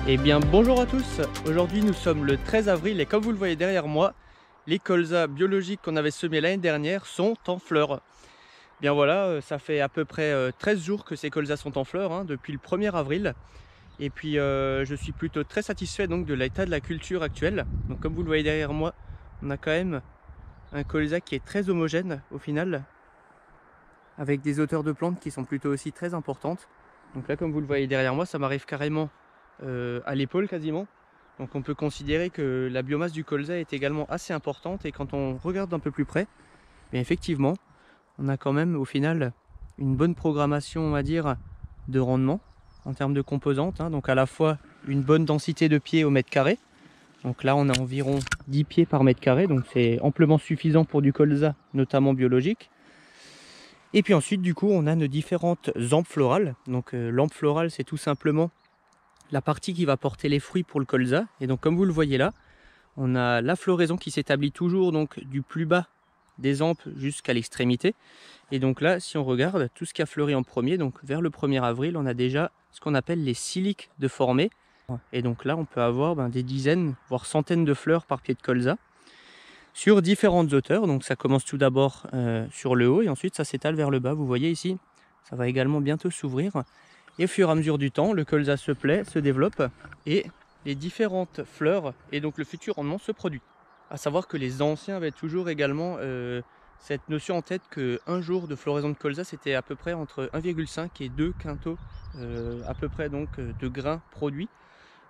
Eh bien bonjour à tous, aujourd'hui nous sommes le 13 avril et comme vous le voyez derrière moi, les colzas biologiques qu'on avait semés l'année dernière sont en fleurs. Bien voilà, ça fait à peu près 13 jours que ces colzas sont en fleurs, hein, depuis le 1er avril. Et puis je suis plutôt très satisfait donc de l'état de la culture actuelle. Donc comme vous le voyez derrière moi, on a quand même un colza qui est très homogène au final, avec des hauteurs de plantes qui sont plutôt aussi très importantes. Donc là comme vous le voyez derrière moi, ça m'arrive carrément à l'épaule quasiment. Donc on peut considérer que la biomasse du colza est également assez importante et quand on regarde d'un peu plus près, bien effectivement, on a quand même au final une bonne programmation, on va dire, de rendement en termes de composantes, hein. Donc à la fois une bonne densité de pieds au mètre carré. Donc là on a environ 10 pieds par mètre carré, donc c'est amplement suffisant pour du colza, notamment biologique. Et puis ensuite du coup on a nos différentes ampes florales. Donc l'ampe florale c'est tout simplement la partie qui va porter les fruits pour le colza. Et donc comme vous le voyez là, on a la floraison qui s'établit toujours donc du plus bas des ampes jusqu'à l'extrémité. Et donc là, si on regarde tout ce qui a fleuri en premier, donc vers le 1er avril, on a déjà ce qu'on appelle les siliques de formés. Et donc là, on peut avoir des dizaines, voire centaines de fleurs par pied de colza sur différentes hauteurs. Donc ça commence tout d'abord sur le haut et ensuite ça s'étale vers le bas. Vous voyez ici, ça va également bientôt s'ouvrir. Et au fur et à mesure du temps, le colza se plaît, se développe et les différentes fleurs et donc le futur rendement se produit. À savoir que les anciens avaient toujours également cette notion en tête qu'un jour de floraison de colza c'était à peu près entre 1,5 et 2 quintaux à peu près donc de grains produits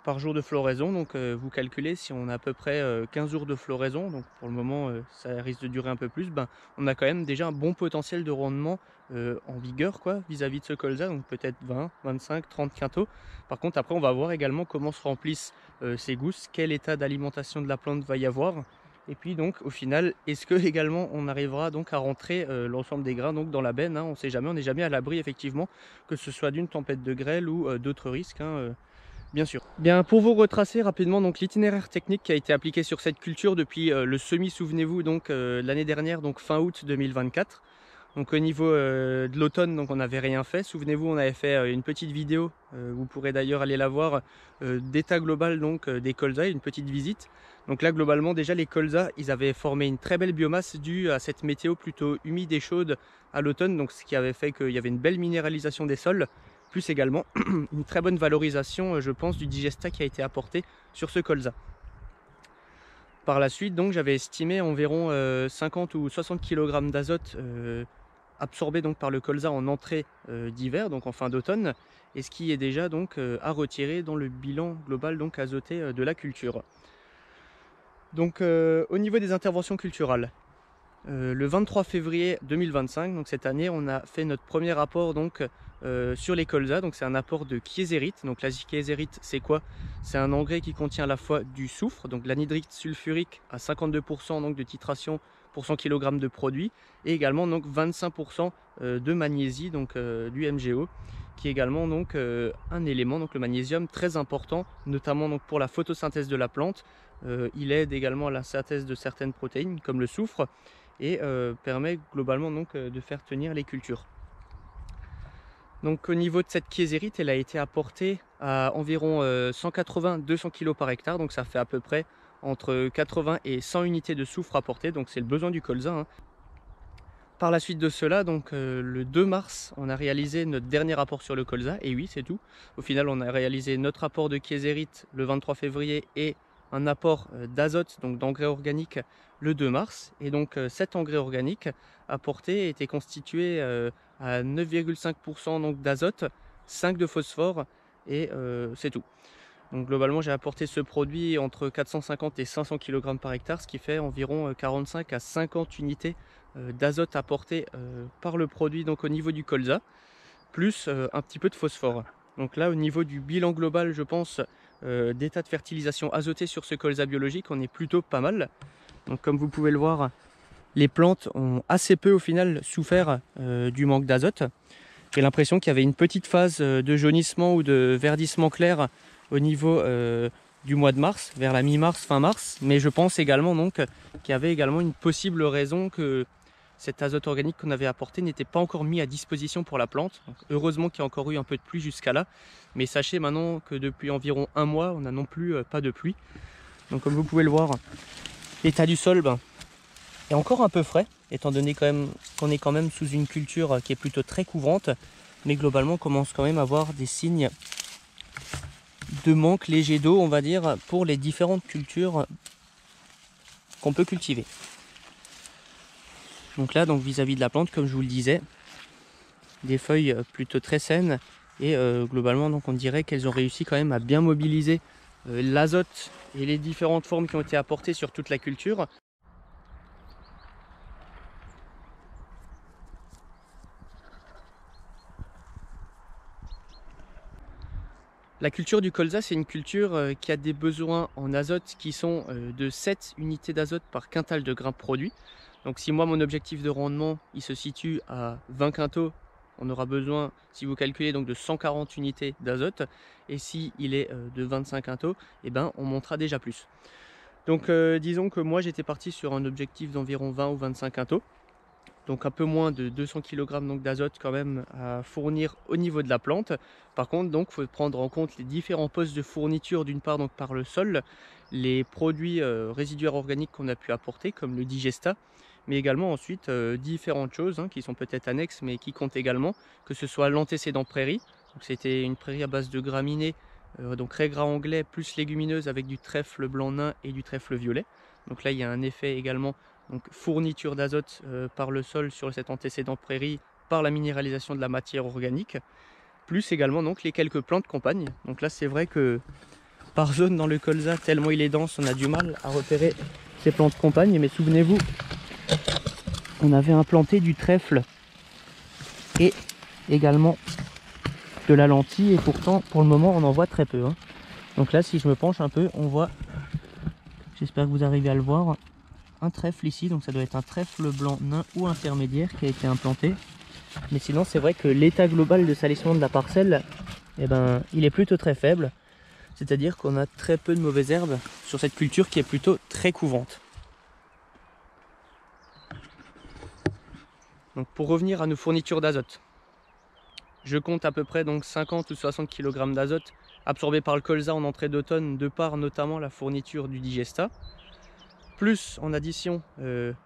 par jour de floraison. Donc vous calculez, si on a à peu près 15 jours de floraison, donc pour le moment ça risque de durer un peu plus, on a quand même déjà un bon potentiel de rendement en vigueur vis-à-vis de ce colza, donc peut-être 20, 25, 30 quintaux. Par contre après on va voir également comment se remplissent ces gousses, quel état d'alimentation de la plante va y avoir. Et puis donc au final, est-ce que également on arrivera donc à rentrer l'ensemble des grains donc dans la benne, hein, on ne sait jamais, on n'est jamais à l'abri effectivement, que ce soit d'une tempête de grêle ou d'autres risques, hein, bien sûr. Bien, pour vous retracer rapidement donc l'itinéraire technique qui a été appliqué sur cette culture depuis le semis, souvenez-vous, donc l'année dernière, donc fin août 2024. Donc au niveau de l'automne, donc on n'avait rien fait. Souvenez-vous, on avait fait une petite vidéo, vous pourrez d'ailleurs aller la voir, d'état global donc des colzas, une petite visite. Donc là globalement déjà les colzas, ils avaient formé une très belle biomasse due à cette météo plutôt humide et chaude à l'automne, donc ce qui avait fait qu'il y avait une belle minéralisation des sols, plus également une très bonne valorisation, je pense, du digestat qui a été apporté sur ce colza. Par la suite, donc, j'avais estimé environ 50 ou 60 kg d'azote absorbé donc par le colza en entrée d'hiver, donc en fin d'automne, et ce qui est déjà donc à retirer dans le bilan global donc azoté de la culture. Donc au niveau des interventions culturales, le 23 février 2025, donc cette année, on a fait notre premier rapport donc sur les colzas. Donc c'est un apport de kieserite. Donc la kieserite, c'est quoi? C'est un engrais qui contient à la fois du soufre, donc l'anhydrite sulfurique à 52% donc de titration pour 100 kg de produit, et également donc 25% de magnésie, donc du MgO, qui est également donc un élément, donc le magnésium, très important, notamment donc pour la photosynthèse de la plante. Il aide également à la synthèse de certaines protéines comme le soufre, et permet globalement donc de faire tenir les cultures. Donc au niveau de cette kieserite, elle a été apportée à environ 180-200 kg par hectare, donc ça fait à peu près entre 80 et 100 unités de soufre apportées, donc c'est le besoin du colza, hein. Par la suite de cela, donc le 2 mars, on a réalisé notre dernier rapport sur le colza, et oui c'est tout. Au final on a réalisé notre rapport de kieserite le 23 février et un apport d'azote, donc d'engrais organique, le 2 mars. Et donc cet engrais organique apporté était constitué à 9,5% d'azote, 5 de phosphore, et c'est tout. Donc globalement j'ai apporté ce produit entre 450 et 500 kg par hectare, ce qui fait environ 45 à 50 unités d'azote apporté par le produit donc au niveau du colza, plus un petit peu de phosphore. Donc là au niveau du bilan global, je pense, d'état de fertilisation azotée sur ce colza biologique, on est plutôt pas mal. Donc comme vous pouvez le voir, les plantes ont assez peu au final souffert du manque d'azote. J'ai l'impression qu'il y avait une petite phase de jaunissement ou de verdissement clair au niveau du mois de mars, vers la mi-mars, fin mars, mais je pense également donc qu'il y avait également une possible raison que cet azote organique qu'on avait apporté n'était pas encore mis à disposition pour la plante. Donc, heureusement qu'il y a encore eu un peu de pluie jusqu'à là. Mais sachez maintenant que depuis environ un mois, on n'a non plus pas de pluie. Donc comme vous pouvez le voir, l'état du sol est encore un peu frais, étant donné qu'on est quand même sous une culture qui est plutôt très couvrante. Mais globalement, on commence quand même à avoir des signes de manque léger d'eau, on va dire, pour les différentes cultures qu'on peut cultiver. Donc là, vis-à-vis de la plante, comme je vous le disais, des feuilles plutôt très saines et globalement, donc on dirait qu'elles ont réussi quand même à bien mobiliser l'azote et les différentes formes qui ont été apportées sur toute la culture. La culture du colza, c'est une culture qui a des besoins en azote qui sont de 7 unités d'azote par quintal de grains produits. Donc si moi mon objectif de rendement il se situe à 20 quintaux, on aura besoin, si vous calculez, donc de 140 unités d'azote. Et si il est de 25 quintaux, eh ben, on montera déjà plus. Donc disons que moi j'étais parti sur un objectif d'environ 20 ou 25 quintaux. Donc un peu moins de 200 kg d'azote quand même à fournir au niveau de la plante. Par contre, donc il faut prendre en compte les différents postes de fourniture, d'une part donc par le sol, les produits résiduaires organiques qu'on a pu apporter comme le digesta, mais également ensuite différentes choses qui sont peut-être annexes mais qui comptent également, que ce soit l'antécédent prairie. C'était une prairie à base de graminées, donc raigrats anglais plus légumineuses avec du trèfle blanc nain et du trèfle violet. Donc là il y a un effet également, donc fourniture d'azote par le sol sur cet antécédent prairie par la minéralisation de la matière organique, plus également donc les quelques plantes compagnes. Donc là c'est vrai que par zone dans le colza, tellement il est dense, on a du mal à repérer ces plantes compagnes, mais souvenez-vous, on avait implanté du trèfle et également de la lentille, et pourtant pour le moment on en voit très peu. Donc là si je me penche un peu, on voit, j'espère que vous arrivez à le voir, un trèfle ici, donc ça doit être un trèfle blanc nain ou intermédiaire qui a été implanté. Mais sinon c'est vrai que l'état global de salissement de la parcelle, eh ben, il est plutôt très faible. C'est-à-dire qu'on a très peu de mauvaises herbes sur cette culture qui est plutôt très couvrante. Donc pour revenir à nos fournitures d'azote, je compte à peu près donc 50 ou 60 kg d'azote absorbé par le colza en entrée d'automne, de par notamment la fourniture du digesta. Plus en addition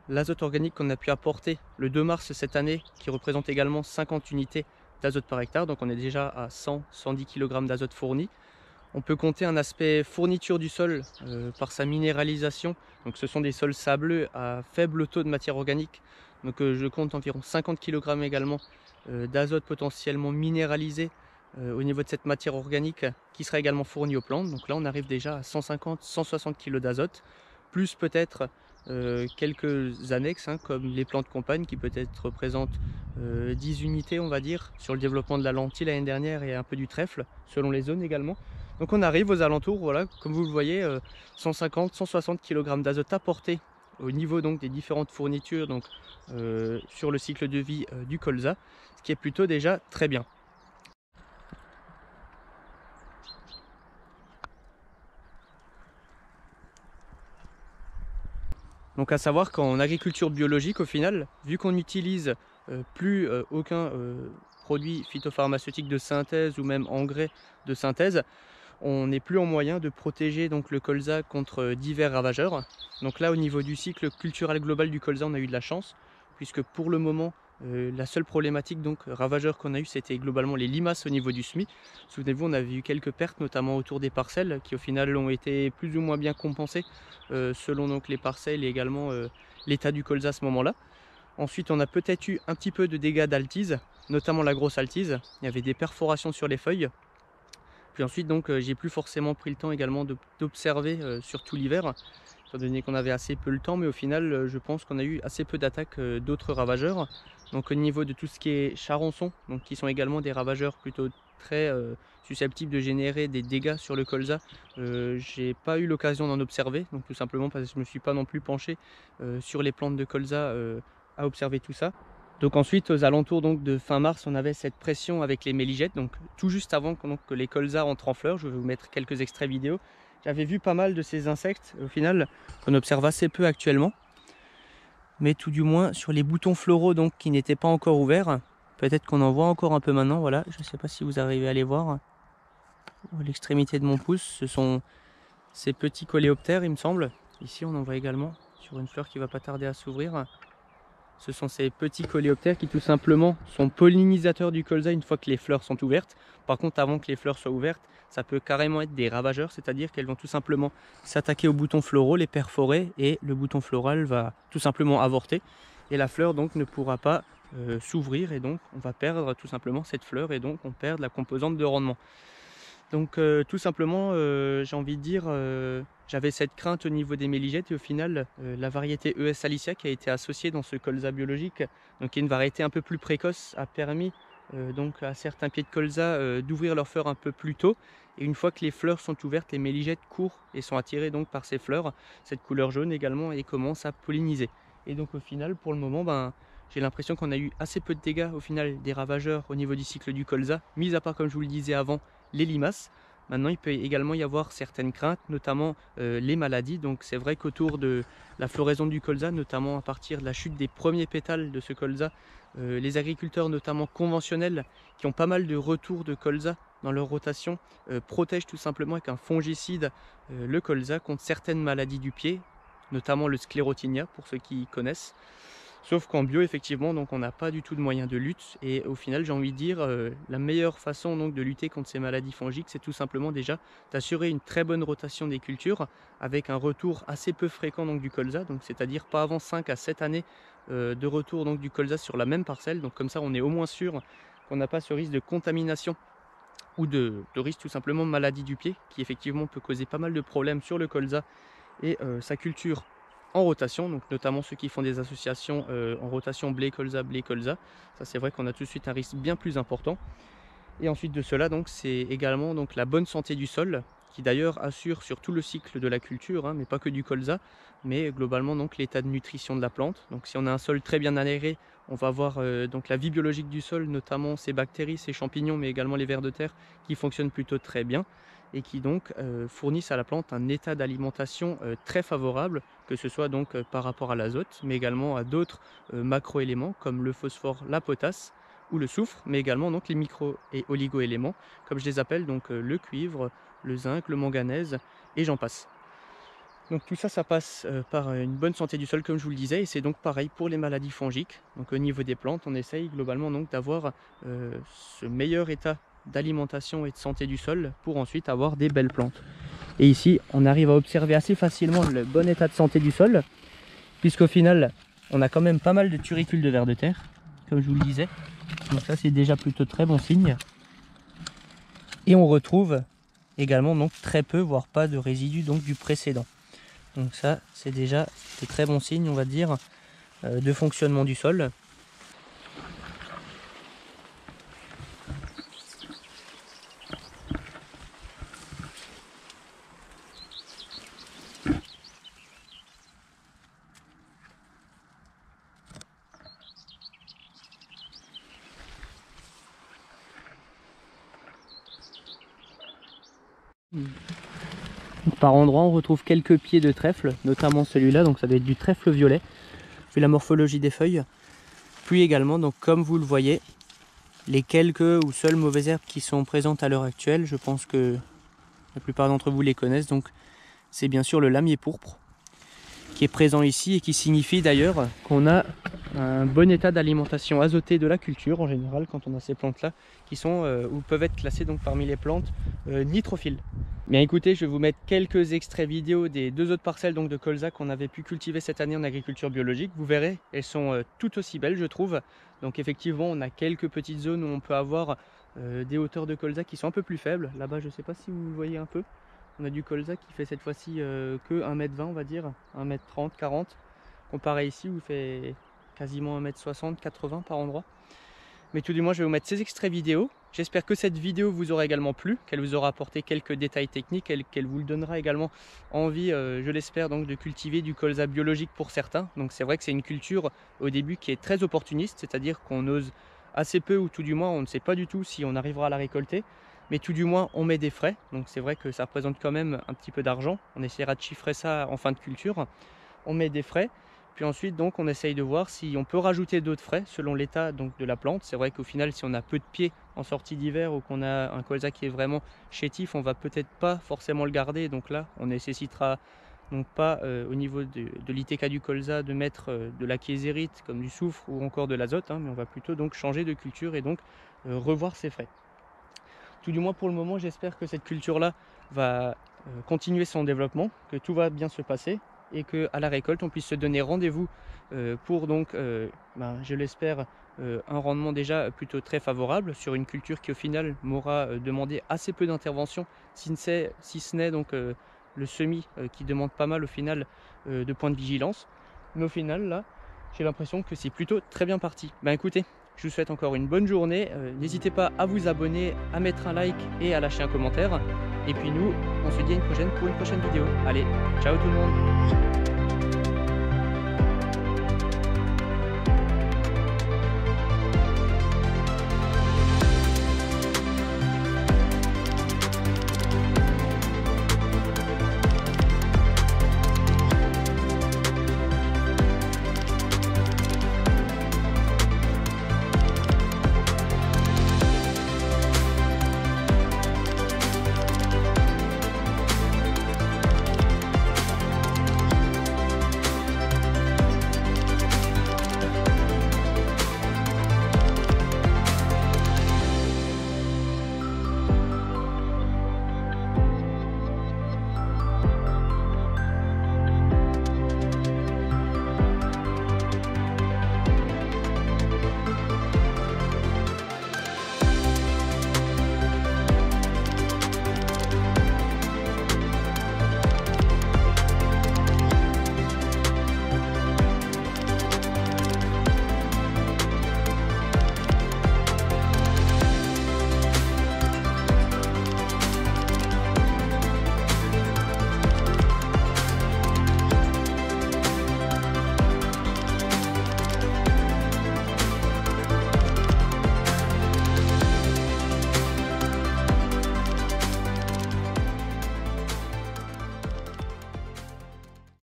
l'azote organique qu'on a pu apporter le 2 mars cette année, qui représente également 50 unités d'azote par hectare. Donc on est déjà à 100-110 kg d'azote fourni. On peut compter un aspect fourniture du sol par sa minéralisation. Donc ce sont des sols sableux à faible taux de matière organique. Donc je compte environ 50 kg également d'azote potentiellement minéralisé au niveau de cette matière organique qui sera également fournie aux plantes. Donc là on arrive déjà à 150-160 kg d'azote, plus peut-être quelques annexes comme les plantes compagnes qui peut-être représentent 10 unités on va dire sur le développement de la lentille l'année dernière et un peu du trèfle selon les zones également. Donc on arrive aux alentours, voilà, comme vous le voyez, 150-160 kg d'azote apporté au niveau donc des différentes fournitures donc, sur le cycle de vie du colza, ce qui est plutôt déjà très bien. Donc à savoir qu'en agriculture biologique, au final, vu qu'on n'utilise plus aucun produit phytopharmaceutique de synthèse ou même engrais de synthèse, on n'est plus en moyen de protéger donc le colza contre divers ravageurs. Donc là au niveau du cycle culturel global du colza, on a eu de la chance, puisque pour le moment la seule problématique donc ravageur qu'on a eu, c'était globalement les limaces au niveau du semis. Souvenez-vous, on avait eu quelques pertes notamment autour des parcelles qui au final ont été plus ou moins bien compensées selon donc les parcelles et également l'état du colza à ce moment là. Ensuite on a peut-être eu un petit peu de dégâts d'altise, notamment la grosse altise. Il y avait des perforations sur les feuilles. Puis ensuite, donc, j'ai plus forcément pris le temps également d'observer surtout l'hiver, étant donné qu'on avait assez peu le temps, mais au final, je pense qu'on a eu assez peu d'attaques d'autres ravageurs. Donc au niveau de tout ce qui est charançon, donc qui sont également des ravageurs plutôt très susceptibles de générer des dégâts sur le colza, j'ai pas eu l'occasion d'en observer, donc tout simplement parce que je me suis pas non plus penché sur les plantes de colza à observer tout ça. Donc ensuite, aux alentours donc, de fin mars, on avait cette pression avec les méligettes, donc tout juste avant que les colzas entrent en fleurs. Je vais vous mettre quelques extraits vidéo. J'avais vu pas mal de ces insectes, au final, qu'on observe assez peu actuellement. mais tout du moins sur les boutons floraux donc qui n'étaient pas encore ouverts. Peut-être qu'on en voit encore un peu maintenant, voilà, je ne sais pas si vous arrivez à les voir. À l'extrémité de mon pouce, ce sont ces petits coléoptères il me semble. Ici on en voit également sur une fleur qui va pas tarder à s'ouvrir. Ce sont ces petits coléoptères qui tout simplement sont pollinisateurs du colza une fois que les fleurs sont ouvertes. Par contre, avant que les fleurs soient ouvertes, ça peut carrément être des ravageurs, c'est-à-dire qu'elles vont tout simplement s'attaquer aux boutons floraux, les perforer, et le bouton floral va tout simplement avorter. Et la fleur donc ne pourra pas s'ouvrir, et donc on va perdre tout simplement cette fleur, et donc on perd la composante de rendement. Donc tout simplement, j'ai envie de dire, j'avais cette crainte au niveau des méligettes, et au final, la variété ES Alicia qui a été associée dans ce colza biologique, donc qui est une variété un peu plus précoce, a permis donc à certains pieds de colza d'ouvrir leurs fleurs un peu plus tôt. Et une fois que les fleurs sont ouvertes, les méligettes courent et sont attirées donc par ces fleurs, cette couleur jaune également, et commencent à polliniser. Et donc au final, pour le moment, j'ai l'impression qu'on a eu assez peu de dégâts au final des ravageurs au niveau du cycle du colza, mis à part, comme je vous le disais avant, les limaces. Maintenant, il peut également y avoir certaines craintes, notamment les maladies. Donc c'est vrai qu'autour de la floraison du colza, notamment à partir de la chute des premiers pétales de ce colza, les agriculteurs notamment conventionnels qui ont pas mal de retours de colza dans leur rotation protègent tout simplement avec un fongicide le colza contre certaines maladies du pied, notamment le sclérotinia pour ceux qui connaissent. Sauf qu'en bio, effectivement, donc on n'a pas du tout de moyens de lutte, et au final, j'ai envie de dire, la meilleure façon donc de lutter contre ces maladies fongiques, c'est tout simplement déjà d'assurer une très bonne rotation des cultures avec un retour assez peu fréquent donc du colza, donc c'est-à-dire pas avant 5 à 7 années de retour donc du colza sur la même parcelle. Donc comme ça, on est au moins sûr qu'on n'a pas ce risque de contamination ou de risque tout simplement de maladie du pied, qui effectivement peut causer pas mal de problèmes sur le colza et sa culture en rotation, donc notamment ceux qui font des associations en rotation blé colza. Ça, c'est vrai qu'on a tout de suite un risque bien plus important. Et ensuite de cela, donc c'est également donc la bonne santé du sol, qui d'ailleurs assure sur tout le cycle de la culture, hein, mais pas que du colza, mais globalement donc l'état de nutrition de la plante. Donc si on a un sol très bien aéré, on va avoir donc la vie biologique du sol, notamment ses bactéries, ses champignons, mais également les vers de terre qui fonctionnent plutôt très bien, et qui donc fournissent à la plante un état d'alimentation très favorable, que ce soit donc par rapport à l'azote, mais également à d'autres macro-éléments comme le phosphore, la potasse ou le soufre, mais également donc les micro et oligo-éléments, comme je les appelle, donc le cuivre, le zinc, le manganèse, et j'en passe. Donc tout ça, ça passe par une bonne santé du sol, comme je vous le disais, et c'est donc pareil pour les maladies fongiques. Donc au niveau des plantes, on essaye globalement donc d'avoir ce meilleur état d'alimentation et de santé du sol pour ensuite avoir des belles plantes. Et ici, on arrive à observer assez facilement le bon état de santé du sol, puisqu'au final, on a quand même pas mal de turicules de vers de terre, comme je vous le disais. Donc ça, c'est déjà plutôt très bon signe. Et on retrouve également donc très peu, voire pas de résidus donc du précédent. Donc ça, c'est déjà de très bons signes, on va dire, de fonctionnement du sol. Par endroits, on retrouve quelques pieds de trèfle, notamment celui-là, donc ça doit être du trèfle violet, vu la morphologie des feuilles. Puis également, donc comme vous le voyez, les quelques ou seules mauvaises herbes qui sont présentes à l'heure actuelle, je pense que la plupart d'entre vous les connaissent, donc c'est bien sûr le lamier pourpre, qui est présent ici et qui signifie d'ailleurs qu'on a un bon état d'alimentation azotée de la culture en général quand on a ces plantes là qui sont ou peuvent être classées donc parmi les plantes nitrophiles. Bien écoutez, je vais vous mettre quelques extraits vidéo des deux autres parcelles donc de colza qu'on avait pu cultiver cette année en agriculture biologique. Vous verrez, elles sont tout aussi belles je trouve. Donc effectivement, on a quelques petites zones où on peut avoir des hauteurs de colza qui sont un peu plus faibles. Là-bas, je ne sais pas si vous voyez un peu. On a du colza qui fait cette fois-ci que 1,20 m on va dire, 1,30 m, 40. Comparé ici où il fait quasiment 1,60 m, 80 par endroit. Mais tout du moins, je vais vous mettre ces extraits vidéo. J'espère que cette vidéo vous aura également plu, qu'elle vous aura apporté quelques détails techniques, qu'elle vous donnera également envie, je l'espère, donc de cultiver du colza biologique pour certains. Donc c'est vrai que c'est une culture au début qui est très opportuniste, c'est-à-dire qu'on ose assez peu, ou tout du moins on ne sait pas du tout si on arrivera à la récolter. Mais tout du moins on met des frais, donc c'est vrai que ça représente quand même un petit peu d'argent. On essaiera de chiffrer ça en fin de culture. On met des frais. Puis ensuite, donc, on essaye de voir si on peut rajouter d'autres frais selon l'état donc de la plante. C'est vrai qu'au final, si on a peu de pieds en sortie d'hiver ou qu'on a un colza qui est vraiment chétif, on va peut-être pas forcément le garder. Donc là, on nécessitera donc pas au niveau de l'ITK du colza de mettre de la kieserite comme du soufre ou encore de l'azote, hein, mais on va plutôt donc changer de culture et donc revoir ses frais. Tout du moins pour le moment, j'espère que cette culture-là va continuer son développement, que tout va bien se passer et qu'à la récolte, on puisse se donner rendez-vous pour donc, je l'espère, un rendement déjà plutôt très favorable sur une culture qui au final m'aura demandé assez peu d'intervention, si ce n'est donc le semis qui demande pas mal au final de points de vigilance. Mais au final, là, j'ai l'impression que c'est plutôt très bien parti. Ben écoutez, je vous souhaite encore une bonne journée. N'hésitez pas à vous abonner, à mettre un like et à lâcher un commentaire. Et puis nous, on se dit à une prochaine pour une prochaine vidéo. Allez, ciao tout le monde!